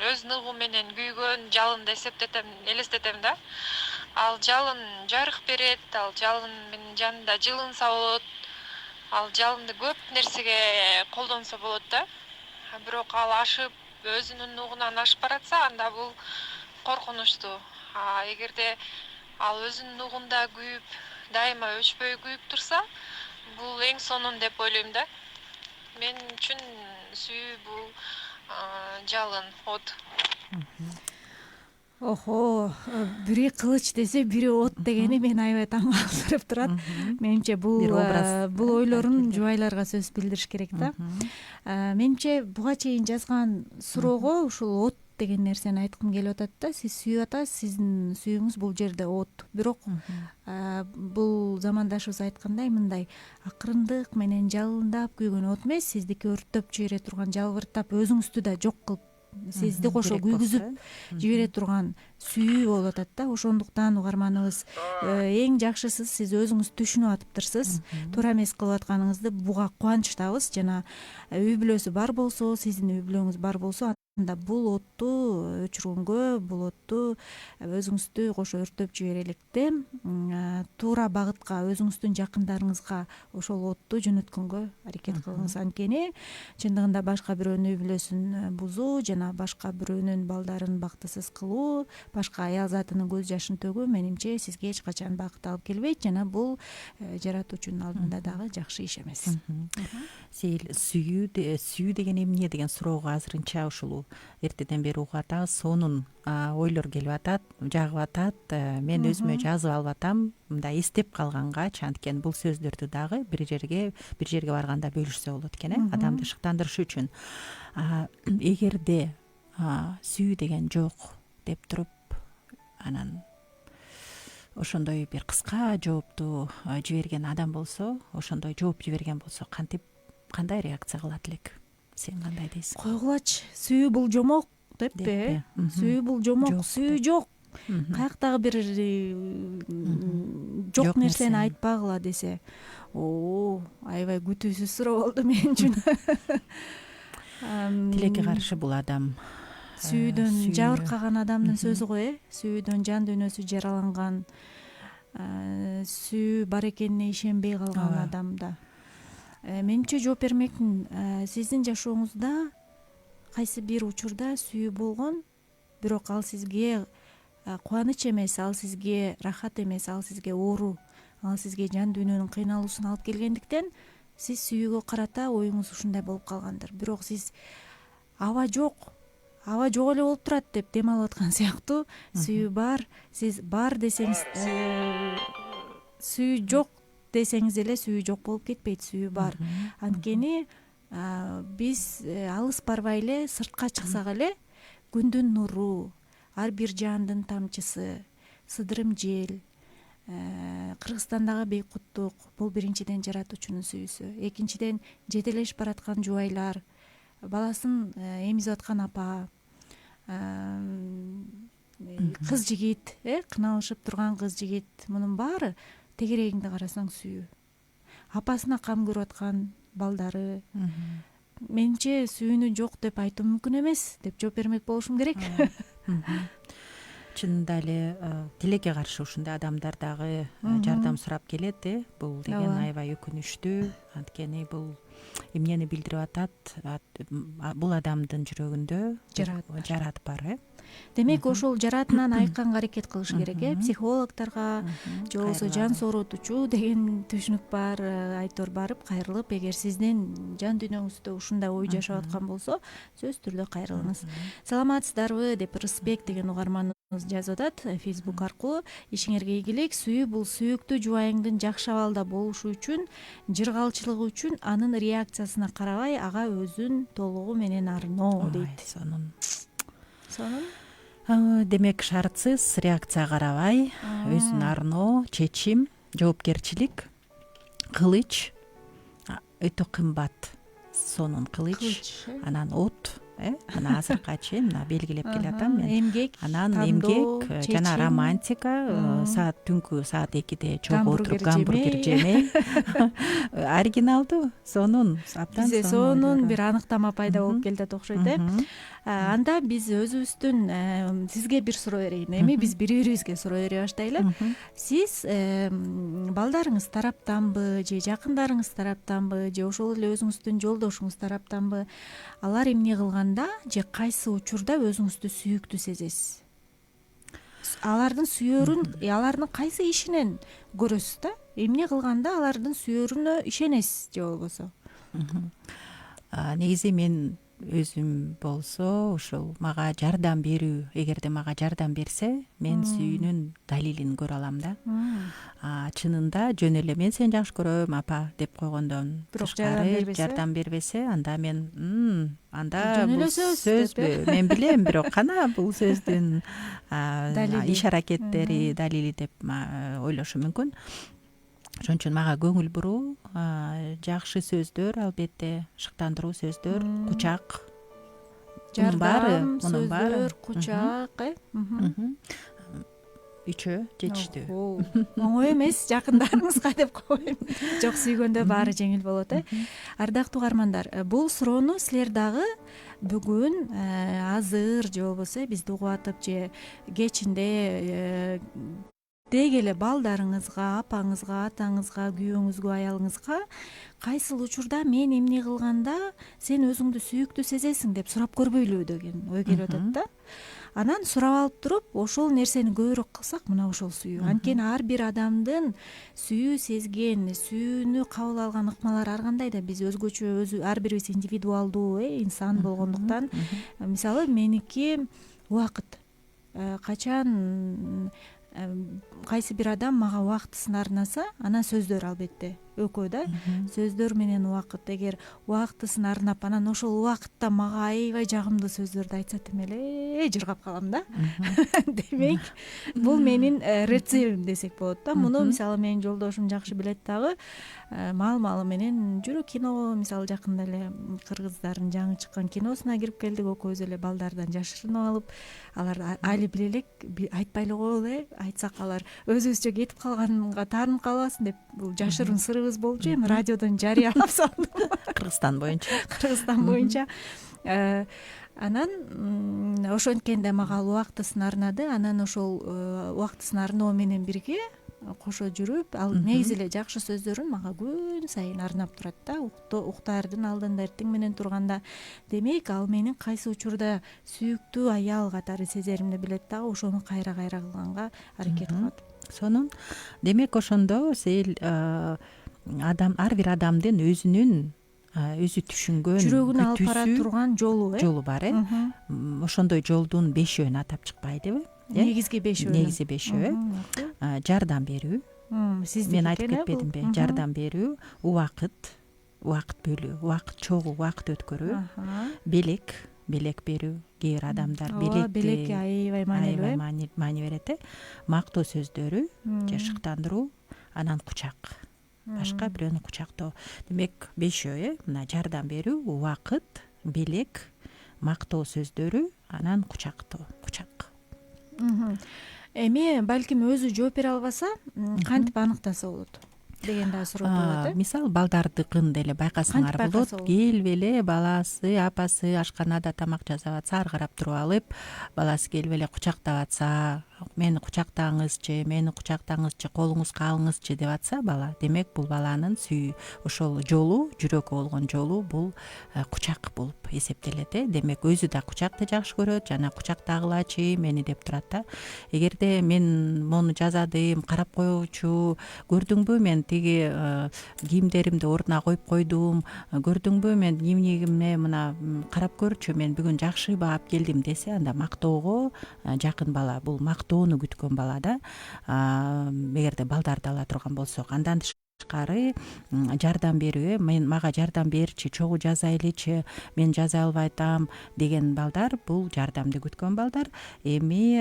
өз ныгуу менен күйгөн жалынды элестетем да. Ал жалын жарык берет, ал жалын менин жанымда жылынса болот. Ал жалынды көп нерсеге колдонсо болот да. Бирок ал ашып, өзүнүн нугунан ашып баратса, анда бул коркунучтуу. Эгерде ал өзүнүн нугунда күйүп, дайыма өчпөй күйүп турса, бул эң сонун деп ойлойм да. Мен үчүн сүйүү бул жалын, от. Охо, бири кылыч десе, бири от дегени мени аябай таң калтырып турат. Менимче бул ойлорун жубайларга сөз билдириш керек да. Менимче буга чейин жазган суроого ушул от деген нерсени айткым келип атат да. Сиз сүйүп атасыз, сиздин сүйүүңүз бул жерде от. Бирок бул замандашыбыз айткандай, мындай акырындык менен жалындап күйгөн от эмес, сиздики өрттөп жибере турган, жалбыртап өзүңүздү да жок кылып, сизди кошо күйгүзүп жибере турган сүйүү болуп атат да. Ошондуктан угарманыбыз, эң жакшысы сиз өзүңүз түшүнүп атыптырсыз. Туура эмес кылып атканыңызды. Буга кубанычтабыз. Жана үй бүлөсү бар болсо, сиздин үй бүлөңүз бар болсо, анда бул отту өчүргөнгө, бул отту өзүңүздү кошо өрттөп жибереликте туура багытка, өзүңүздүн жакындарыңызга ошол отту жөнөткөнгө аракет кылыңыз. Анткени чындыгында башка бирөөнүн үй бүлөсүн бузуу жана башка бирөөнүн балдарын бактысыз кылуу, башка аял затынын көз жашын төгүү менимче сизге эч качан бакыт алып келбейт жана бул жаратуучунун алдында дагы жакшы иш эмес. Сейил, сүйүү деген эмне деген суроого азырынча ушул эртеден бери угуп атабыз. Сонун ойлор келип атат, жагып атат. Мен өзүмө жазып алып атам, мындай эстеп калганга. Анткени бул сөздөрдү дагы бир жерге барганда бөлүшсө болот экен, адамды шыктандырыш үчүн. Эгерде сүйүү деген жок деп туруп, анан ошондой бир кыска жоопту жиберген адам болсо, ошондой жооп жиберген болсо, кандай реакция кылат элек? Сен кандай дейсиң? Койгулачы, сүйүү бул жомок деппи? Сүйүү бул жомок, сүйүү жок. Каяктагы бир жок нерсени айтпагыла десе, аябай күтүүсүз суроо болду мен үчүн. Тилекке каршы бул адам сүйүүдөн жабыркаган адамдын сөзү го, сүйүүдөн жан дүйнөсү жараланган, сүйүү бар экенине ишенбей калган адамда. Менимче жооп бермекмин. Сиздин жашооңузда кайсы бир учурда сүйүү болгон, бирок ал сизге кубаныч эмес, ал сизге рахат эмес, ал сизге оору, ал сизге жан дүйнөнүн кыйналуусун алып келгендиктен сиз сүйүүгө карата оюңуз ушундай болуп калгандыр. Бирок сиз аба жок эле болуп турат деп дем алып аткан сыяктуу, сүйүү бар, сиз бар десеңиз, сүйүү жок десеңиз эле сүйүү жок болуп кетпейт, сүйүү бар. Анткени биз алыс барбай эле, сыртка чыксак эле, күндүн нуру, ар бир жаандын тамчысы, сыдырым жел, Кыргызстандагы бейкуттук, бул биринчиден жаратуучунун сүйүүсү. Экинчиден жетелешип бараткан жубайлар, баласын эмизип аткан апа, кыз жигит, кыналышып турган кыз жигит, мунун баары тегерегиңди карасаң сүйүү. Апасына кам көрүп аткан балдары. Менимче сүйүүнү жок деп айтуу мүмкүн эмес деп жооп бермек болушум керек. Чынында эле тилекке каршы ушундай адамдар дагы жардам сурап келет, бул деген аябай өкүнүчтүү. Анткени бул эмнени билдирип атат? Бул адамдын жүрөгүндө жарат бар. Демек, ошол жаратынан айыкканга аракет кылыш керек, психологторго же болбосо жан сооротуучу деген түшүнүк бар, айтор барып кайрылып, эгер сиздин жан дүйнөңүздө ушундай ой жашап аткан болсо, сөзсүз түрдө кайрылыңыз. Саламатсыздарбы деп Рысбек деген угарманыбыз жазып атат Facebook аркылуу. Ишиңерге ийгилик. Сүйүү бул сүйүктүү жубайыңдын жакшы абалда болушу үчүн, жыргалчылыгы үчүн анын реакциясына карабай ага өзүн толугу менен арноо дейт. Сонун. Демек, шартсыз реакция карабай, өзүн арноо, чечим, жоопкерчилик, кылыч өтө кымбат. Сонун кылыч, анан от, мына азыркыга чейин мына белгилеп келатам мен. Эмгек, анан эмгек жана романтика, түнкү саат 2-де чогуу отуруп гамбургер жемей. Оригиналдуу, сонун, абдан бизде сонун бир аныктама пайда болуп келатат окшойт. Анда биз өзүбүздүн, сизге бир суроо берейин, эми биз бири-бирибизге суроо бере баштайлы. Сиз балдарыңыз тараптанбы, же жакындарыңыз тараптанбы, же ошол эле өзүңүздүн жолдошуңуз тараптанбы, алар эмне кылганда же кайсы учурда өзүңүздү сүйүктүү сезесиз? Алардын сүйөрүн, алардын кайсы ишинен көрөсүз да? Эмне кылганда алардын сүйөрүнө ишенесиз же болбосо? Негизи мен өзүм болсо ушул мага жардам берүү, эгерде мага жардам берсе мен сүйүүнүн далилин көрө алам да. Чынында жөн эле мен сени жакшы көрөм апа деп койгондон Бирок тышкары жардам бербесе анда мен анда Жөн эле бул сөз сөзбү мен билем, бирок кана бул сөздүн Далили. иш аракеттери далили деп ойлошум мүмкүн. Ошон үчүн мага көңүл буруу, жакшы сөздөр, албетте шыктандыруу сөздөр, кучак, Жардам, мунун баары сөздөр, кучак, үчөө жетиштүү. Оңой эмес жакындарыңызга деп коеюн. Жок, сүйгөндө баары жеңил болот. Ардактуу угармандар, бул суроону силер дагы бүгүн азыр же болбосо бизди угуп атып же кечинде деги эле балдарыңызга, апаңызга, атаңызга, күйөөңүзгө, аялыңызга кайсыл учурда мен эмне кылганда сен өзүңдү сүйүктүү сезесиң деп сурап көрбөйлүбү деген ой келип атат да. Анан сурап алып туруп, ошол нерсени көбүрөөк кылсак, мына ошол сүйүү. Анткени ар бир адамдын сүйүү сезген, сүйүүнү кабыл алган ыкмалары ар кандай да. Биз өзгөчө, ар бирибиз индивидуалдуу инсан болгондуктан, мисалы меники убакыт. Качан кайсы бир адам мага убактысын арнаса, анан сөздөр албетте экөө да. Сөздөр менен убакыт. Эгер убактысын арнап, анан ошол убакытта мага аябай жагымдуу сөздөрдү айтса, тим эле жыргап калам да. Демек, бул менин рецептим десек болот да. Муну мисалы менин жолдошум жакшы билет дагы. Маал-маалы менен жүрү кино, мисалы жакында эле кыргыздардын жаңы чыккан киносуна кирип келдик, экөөбүз эле балдардан жашырынып алып, алар али биле элек, айтпай эле коелу, айтсак алар өзүбүзчө кетип калганга таарынып калбасын деп, бул жашыруун сырыбыз болчу, эми радиодон жарыялап салдым. Кыргызстан боюнча. Анан ошенткенде мага убактысын арнады. Анан ошол убактысын арноо менен бирге кошо жүрүп, ал негизи эле жакшы сөздөрүн мага күн сайын арнап турат да, уктаардын алдында, эртең менен турганда. Демек, ал менин кайсы учурда сүйүктүү аял катары сезеримди билет дагы, ошону кайра-кайра кылганга аракет кылат. Сонун, демек ошондо сел ар бир адамдын өзүнүн өзү түшүнгөн жүрөгүн алып бара турган жолу бар, ошондой жолдун бешөөн атап чыкпайдыбы? Негизги бешөө. Жардам берүү. Мен айтып кетпедимби? Жардам берүү, убакыт бөлүү, чогуу убакыт өткөрүү, белек берүү. Кээ бир адамдар белекке аябай маани берет. Мактоо сөздөрү, же шыктандыруу, анан кучак. Башка бирөөнү кучактоо. Демек, бешөө, мына жардам берүү, убакыт, белек, мактоо сөздөрү, анан кучак. Эми балким өзү жооп бере албаса, кантип аныктаса болот деген да суроо болот. Мисалы балдардыкын деле байкасаңар болот. Келип эле баласы, апасы ашканада тамак жасап атса, ар карап туруп алып, баласы келип эле кучактап атса, мени кучактаңызчы, колуңузга алыңызчы деп атса бала, демек бул баланын сүйүү, ошол жолу, жүрөккө болгон жолу бул кучак болуп эсептелет. Демек, өзү да кучакты жакшы көрөт, жана кучактагылачы мени деп турат да. Эгерде мен мону жазадым, карап коючу, көрдүңбү мен тиги кийимдеримди ордуна коюп койдум, көрдүңбү мен кийимигимне мына карап көрчү, мен бүгүн жакшы баап келдим десе, анда мактоого жакын бала, бул мактоону күткөн бала да. Эгерде балдарды ала турган болсок, андан тышкары жардам берүү, мага жардам берчи, чогуу жазайлычы, мен жаза албай атам деген балдар, бул жардамды күткөн балдар. Эми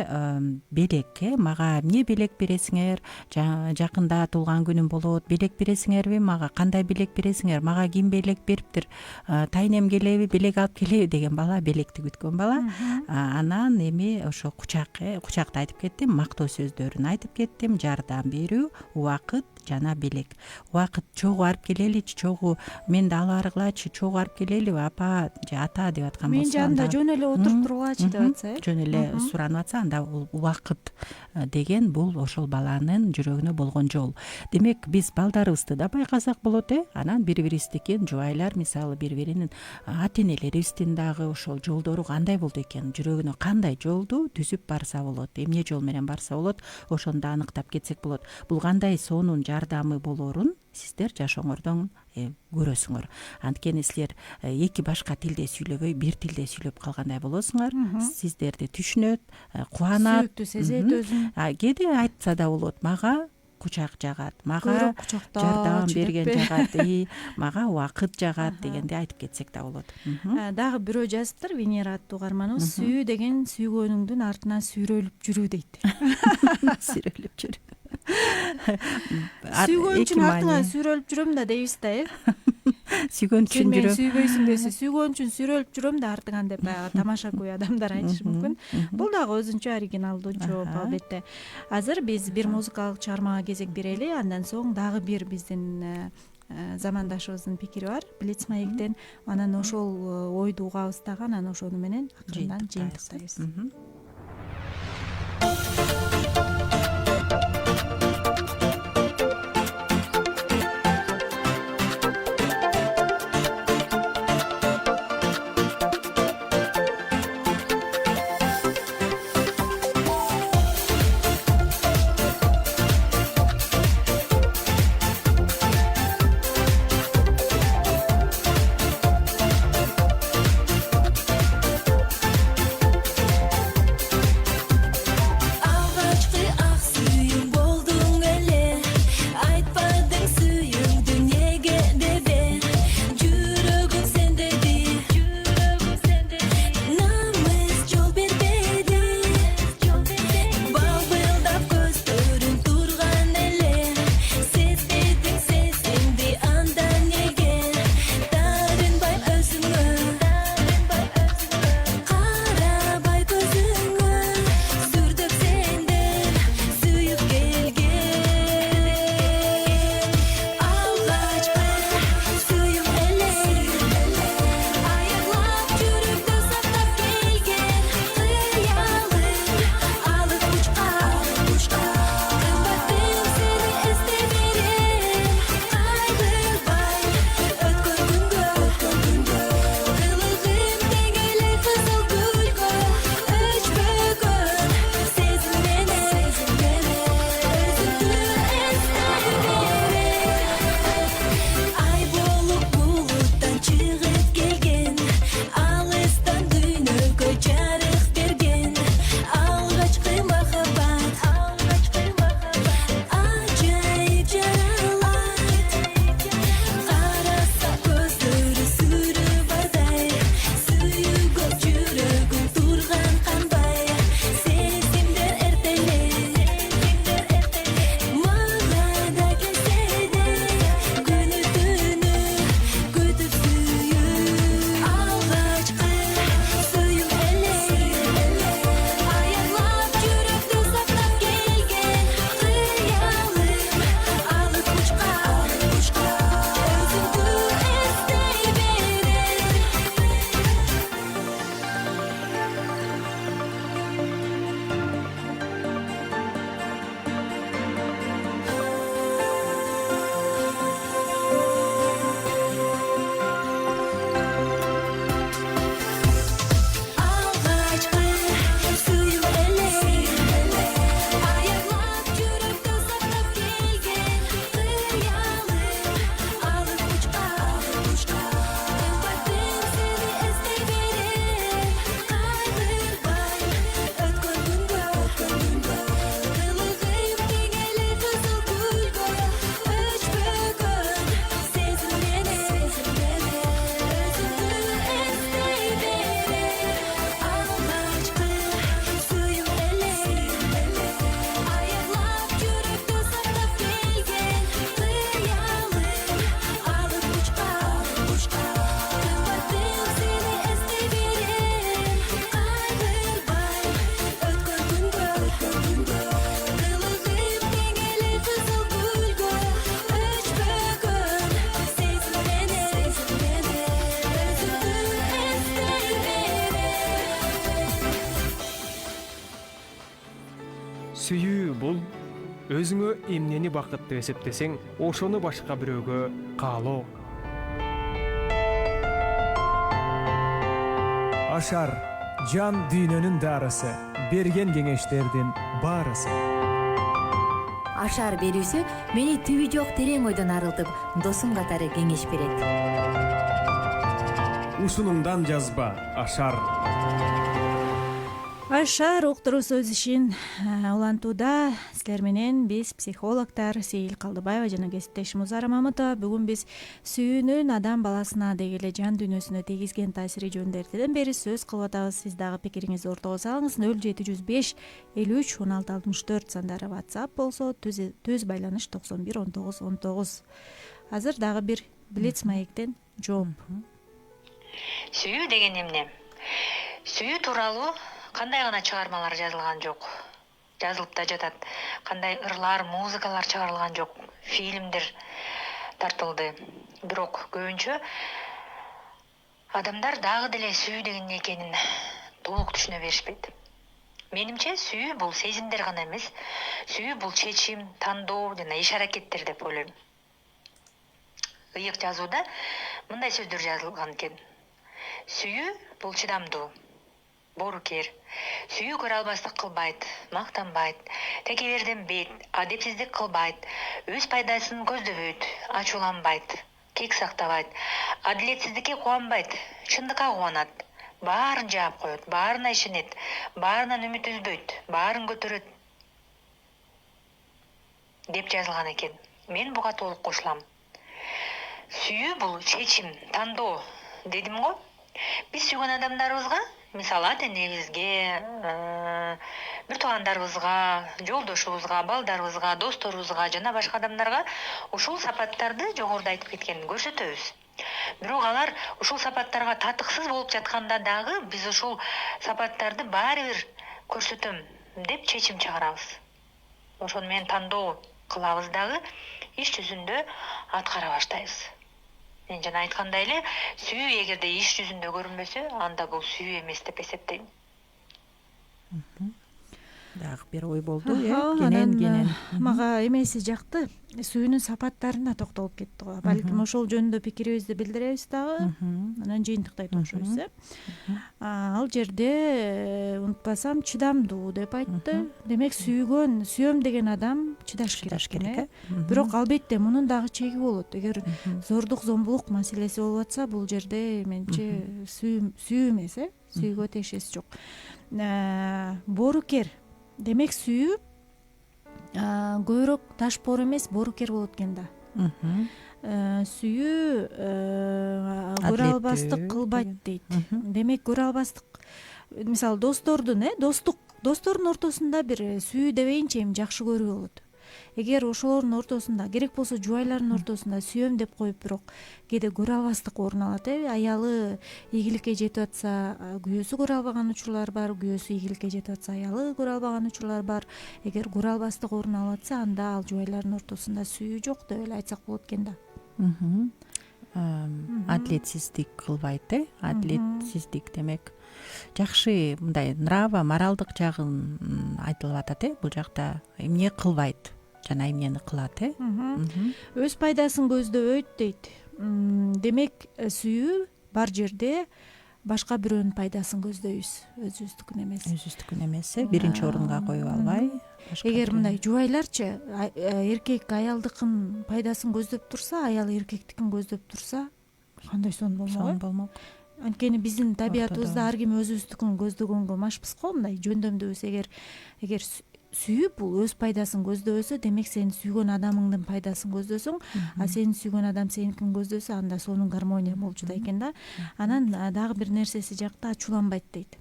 белек, мага эмне белек бересиңер, жакында туулган күнүм болот, белек бересиңерби, мага кандай белек бересиңер, мага ким белек бериптир, тайнем келеби, белек алып келеби деген бала, белекти күткөн бала. Анан эми ошо кучакты айтып кеттим, мактоо сөздөрүн айтып кеттим, жардам берүү, убакыт жана белек. Убакыт чогуу алып келеличи, чогуу менди алып баргылачы, чогуу алып келелиби апа же ата деп аткан болсо, мен жанында жөн эле отуруп тургулачы деп атса, жөн эле суранып атса, анда бул убакыт деген бул ошол баланын жүрөгүнө болгон жол. Демек, биз балдарыбызды да байкасак болот, анан бири-бирибиздикин жубайлар, мисалы бири-биринин ата энелерибиздин дагы ошол жолдору кандай болду экен, жүрөгүнө кандай жолду түзүп барса болот, эмне жол менен барса болот, ошону да аныктап кетсек болот. Бул кандай сонун жардамы болорун сиздер жашооңордон көрөсүңөр. Анткени силер эки башка тилде сүйлөбөй бир тилде сүйлөп калгандай болосуңар. Сиздерди түшүнөт, кубанат, сүйүктүү сезет өзүн. кээде айтса да болот, мага кучак жагат, мага Көбүрөөк кучактаа, жардам берген чидеппи. жагат, мага убакыт жагат дегенди айтып кетсек да болот. Дагы бирөө жазыптыр, Венера аттуу угарманыбыз, сүйүү деген сүйгөнүңдүн артынан сүйрөлүп жүрүү дейт. Сүрөлүп жүр. Сүйгөн үчүн артыңан сүйрөлүп жүрөм да дейбиз да, Сүйгөн Сен үчүн мени жүрөм. сүйбөйсүң десе, сүйгөн үчүн сүйрөлүп жүрөм да артыңан деп баягы тамаша көй адамдар айтышы мүмкүн. Бул дагы өзүнчө оригиналдуу жооп албетте. Азыр биз бир музыкалык чыгармага кезек берели, андан соң дагы бир биздин замандашыбыздын пикири бар, Блиц маектен. Анан ошол ойду угабыз дагы, анан ошону менен акырындан жыйынтыктайбыз. Сүйүү бул өзүңө эмнени бакыттуу эсептесең, ошону башка бирөөгө каалоо. Ашар жан дүйнөнүн дарысы, берген кеңештердин баарысы. Ашар берүүсү мени түбү жок терең ойдон арылтып, досум катары кеңеш берет. Ушунуңдан жазба, Ашар. Ашар уктуруу сөз ишин улантууда силер менен биз психологтор Сейил Калдыбаева жана кесиптешим Узара Мамытова. Бүгүн биз сүйүүнүн адам баласына деги эле жан дүйнөсүнө тийгизген таасири жөнүндө эртеден бери сөз кылып атабыз. Сиз дагы пикириңизди ортого салыңыз. 0705 53 16 64 сандары WhatsApp болсо, түз байланыш 91 19 19. Азыр дагы бир Блиц маектен жооп. Сүйүү деген эмне? Сүйүү тууралуу кандай гана чыгармалар жазылган жок. Жазылып да жатат. Кандай ырлар, музыкалар чыгарылган жок. Фильмдер тартылды. Бирок көбүнчө адамдар дагы деле сүйүү деген эмне экенин толук түшүнө беришпейт. Менимче сүйүү бул сезимдер гана эмес, сүйүү бул чечим, тандоо жана иш-аракеттер деп ойлойм. Ыйык жазууда мындай сөздөр жазылган экен. Сүйүү бул чыдамдуу, боорукер. Сүйүү көрө албастык кылбайт, мактанбайт, текеберденбейт, адепсиздик кылбайт, өз пайдасын көздөбөйт, ачууланбайт, кек сактабайт, адилетсиздикке кубанбайт, чындыкка кубанат, баарын жаап коет, баарына ишенет, баарынан үмүт үзбөйт, баарын көтөрөт деп жазылган экен. Мен буга толук кошулам. Сүйүү бул чечим, тандоо дедим го. Биз сүйгөн адамдарыбызга, мисалы ата-энебизге, бир туугандарыбызга, жолдошубузга, балдарыбызга, досторубузга жана башка адамдарга ушул сапаттарды жогоруда айтып кеткен көрсөтөбүз. Бирок алар ушул сапаттарга татыксыз болуп жатканда дагы биз ушул сапаттарды баары бир көрсөтөм деп чечим чыгарабыз. Ошону менен тандоо кылабыз дагы иш жүзүндө аткара баштайбыз. Мен жана айткандай эле, сүйүү эгерде иш жүзүндө көрүнбөсө, анда бул сүйүү эмес деп эсептейм. Дагы бир ой болду, кенен. Мага эмеси жакты. Сүйүүнүн сапаттарына токтолуп кетти го. Балким ошол жөнүндө пикирибизди билдиребиз дагы. Анан жыйынтыктайт окшойбуз, Ал жерде унутпасам, чыдамдуу деп айтты. Демек сүйөм деген адам чыдаш керек. Бирок албетте мунун дагы чеги болот. Эгер зордук, зомбулук маселеси болуп атса, бул жерде менимче сүйүү эмес, сүйүүгө тиешеси жок. Боорукер. Демек сүйүү көбүрөөк ташпоор эмес, боорукер болот экен да. Сүйүү көрө албастык кылбайт дейт. Демек көрө албастык. Мисалы достордун ортосунда бир сүйүү дебейинчи эми жакшы көрүү болот. Эгер ошолордун ортосунда, керек болсо жубайлардын ортосунда сүйөм деп коюп, бирок кээде көрө албастык орун алат. Аялы ийгиликке жетип атса, күйөөсү көрө албаган учурлар бар, күйөөсү ийгиликке жетип атса, аялы көрө албаган учурлар бар. Эгер көрө албастык орун алып атса, анда ал жубайлардын ортосунда сүйүү жок деп эле айтсак болот экен да. Адилетсиздик кылбайт, адилетсиздик демек жакшы мындай нрава, моралдык жагын айтылып атат, бул жакта эмне кылбайт жана эмнени кылат, Өз пайдасын көздөбөйт дейт. Демек сүйүү бар жерде башка бирөөнүн пайдасын көздөйбүз, өзүбүздүкүн эмес, биринчи орунга коюп албай. Эгер мындай жубайларчы эркек аялдыкын пайдасын көздөп турса, аял эркектикин көздөп турса, кандай сонун болмок? Анткени биздин табиятыбызда ар ким өзүбүздүкүн көздөгөнгө машпыз го, мындай жөндөмдөбүз. Эгер сүйүү бул өз пайдасын көздөбөсө, демек сен сүйгөн адамыңдын пайдасын көздөсөң, а сени сүйгөн адам сеникин көздөсө, анда сонун гармония болчу да экен да. Анан дагы бир нерсеси жакта, ачууланбайт дейт.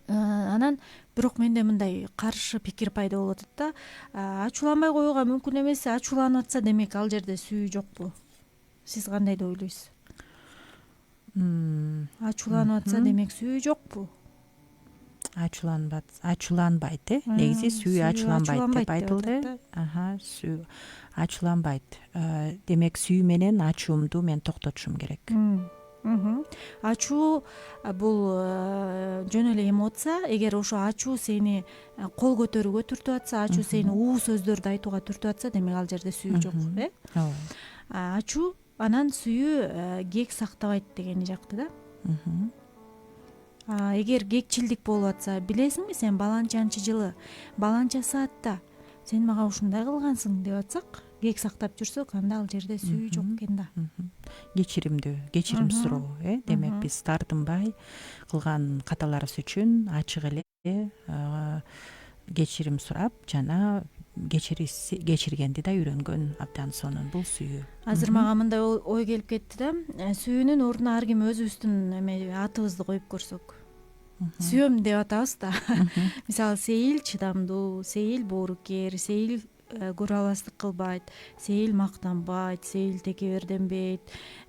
Анан бирок менде мындай каршы пикир пайда болуп атат да. Ачууланбай коюуга мүмкүн эмес, ачууланып атса, демек ал жерде сүйүү жокпу? Сиз кандай деп ойлойсуз? Ачууланып атса, демек сүйүү жокпу? Ачууланбайт, негизи сүйүү ачууланбайт деп айтылды. Сүйүү ачууланбайт. Демек сүйүү менен ачуумду мен токтотушум керек. Ачуу бул жөн эле эмоция. Эгер ошо ачуу сени кол көтөрүүгө түртүп атса, ачуу сени уу сөздөрдү айтууга түртүп атса, демек ал жерде сүйүү жок, Ачуу анан сүйүү кек сактабайт дегени жакты да. Эгер кекчилдик болуп атса, билесиңби сен баланчанчы жылы баланча саатта сен мага ушундай кылгансың деп атсак, кек сактап жүрсөк, анда ал жерде сүйүү жок экен да. Кечирим суроо, демек биз тартынбай кылган каталарыбыз үчүн ачык эле кечирим сурап жана кечиргенди да үйрөнгөн абдан сонун бул сүйүү. Азыр мага мындай ой келип кетти да, сүйүүнүн ордуна ар ким өзүбүздүн атыбызды коюп көрсөк. Сүйөм деп атабыз да. Мисалы, Сейил чыдамдуу, Сейил боорукер, Сейил көрө албастык кылбайт, Сейил мактанбайт, Сейил текеберденбейт,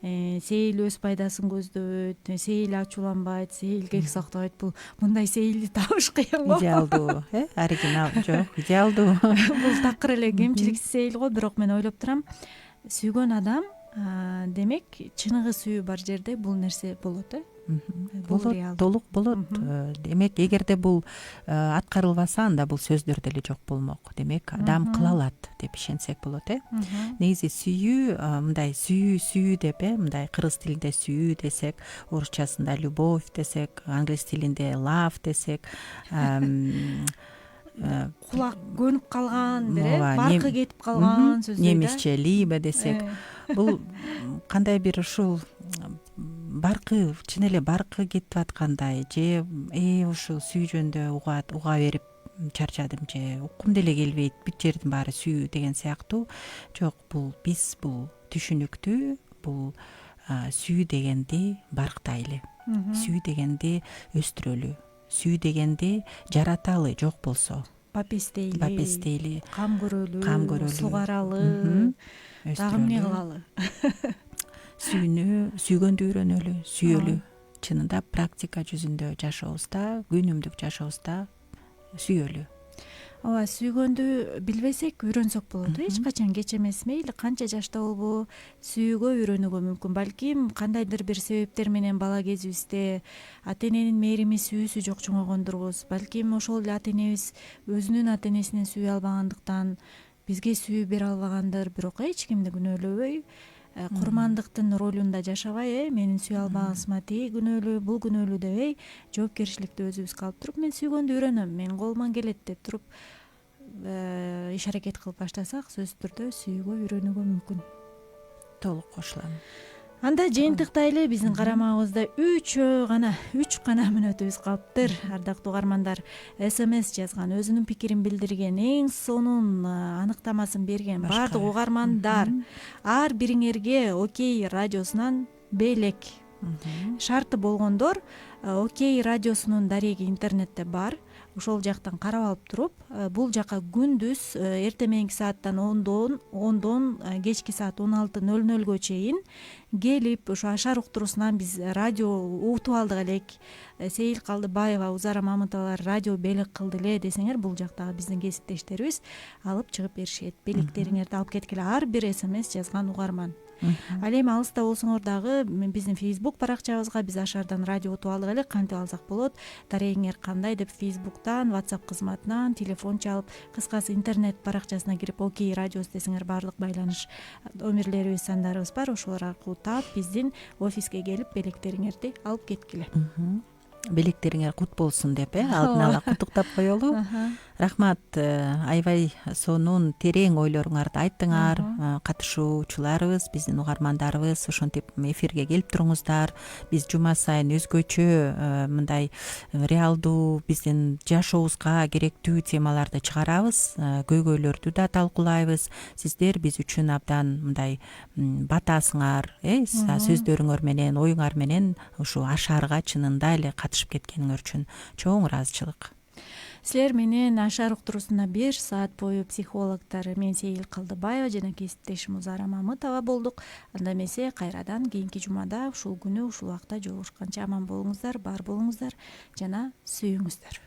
Сейил өз пайдасын көздөбөйт, Сейил ачууланбайт, Сейил кек сактабайт. Бул мындай Сейилди табыш кыйын го. Идеалдуу, оригинал жок, идеалдуу. Бул такыр эле кемчиликсиз Сейил го, бирок мен ойлоп турам, сүйгөн адам, демек чыныгы сүйүү бар жерде бул нерсе болот, болот, толук болот. Демек эгерде бул аткарылбаса, анда бул сөздөрдө эле жок болмок. Демек адам кыла алат деп ишенсек болот. Негизи сүйүү, мындай сүйүү деп, мындай кыргыз тилинде сүйүү десек, орусчасында любовь десек, англис тилинде love десек, кулак көнүп калган бир, баркы кетип калган сөздөр. Немисче либо десек, бул кандай бир ушул баркы, чын эле баркы кетип аткандай, же ушул сүйүү жөнүндө уга берип чарчадым, же уккум деле келбейт, бүт жердин баары сүйүү деген сыяктуу. Жок, бул биз бул түшүнүктүү, бул сүйүү дегенди барктайлы, сүйүү дегенди өстүрөлү, сүйүү дегенди жараталы, жок болсо бапестейли, кам көрөлү, сугаралы, дагы эмне кылалы. Сүйгөндү үйрөнөлү, сүйөлү. Чынында практика жүзүндө жашообузда, күнүмдүк жашообузда сүйөлү. Ооба, сүйгөндү билбесек үйрөнсөк болот. Эч качан кеч эмес, мейли канча жашта болбо, сүйүүгө үйрөнүүгө мүмкүн. Балким кандайдыр бир себептер менен бала кезибизде ата эненин мээрими, сүйүүсү жок чоңойгондурбуз. Балким ошол эле ата энебиз өзүнүн ата энесинен сүйө албагандыктан бизге сүйүү бере албагандыр. Бирок эч кимди күнөөлөбөй, курмандыктын ролунда жашабай, менин сүйө албагысыма тиги күнөөлүү, бул күнөөлүү дебей, жоопкерчиликти өзүбүзгө алып туруп, мен сүйгөндү үйрөнөм, менин колуман келет деп туруп иш аракет кылып баштасак, сөзсүз түрдө сүйүүгө үйрөнүүгө мүмкүн. Толук кошулам. Анда жыйынтыктайлы, биздин карамагыбызда 3 гана мүнөтүбүз калыптыр. Ардактуу угармандар, СМС жазган, өзүнүн пикирин билдирген, эң сонун аныктамасын берген баардык угармандар, ар бириңерге Окей радиосунан белек. Шарты болгондор, Окей радиосунун дареги интернетте бар. Ошол жактан карап алып туруп, бул жака күндүз эртең мененки сааттан 10дон кечки саат 16:00 чейин келип, ошо Ашар уктуруусунан биз радио утуп алдык элек, Сейил Калдыбаева, Узара Мамытовалар радио белек кылды эле десеңер, бул жактагы биздин кесиптештерибиз алып чыгып беришет. Белектериңерди алып кеткиле, ар бир СМС жазган угарман. Ал эми алыста болсоңор дагы биздин Facebook баракчабызга, биз Ашардан радио утуп алдык эле, кантип алсак болот, дарегиңер кандай деп Facebook'тан, WhatsApp кызматынан телефон чалып, кыскасы интернет баракчасына кирип Окей радиос десеңер, баардык байланыш номерлерибиз, сандарыбыз бар, ошолор аркылуу таап биздин офиске келип белектериңерди алып кеткиле. Белектериңер кут болсун деп, алдын ала куттуктап коелу. Рахмат, аябай сонун терең ойлоруңарды айттыңар. Катышуучуларыбыз, биздин угармандарыбыз ошентип эфирге келип туруңуздар. Биз жума сайын өзгөчө мындай реалдуу, биздин жашообузга керектүү темаларды чыгарабыз, көйгөйлөрдү да талкуулайбыз. Сиздер биз үчүн абдан мындай батасыңар, сөздөрүңөр менен, оюңар менен ушу Ашарга чынында эле катышып кеткениңер үчүн чоң ыраазычылык. Силер менен Ашар уктуруусунда 1 саат бою психологдор мен Сейил Калдыбаева жана кесиптешим Узара Мамытова болдук. Анда эмесе кайрадан кийинки жумада ушул күнү ушул убакта жолугушканча аман болуңуздар, бар болуңуздар жана сүйүңүздөр.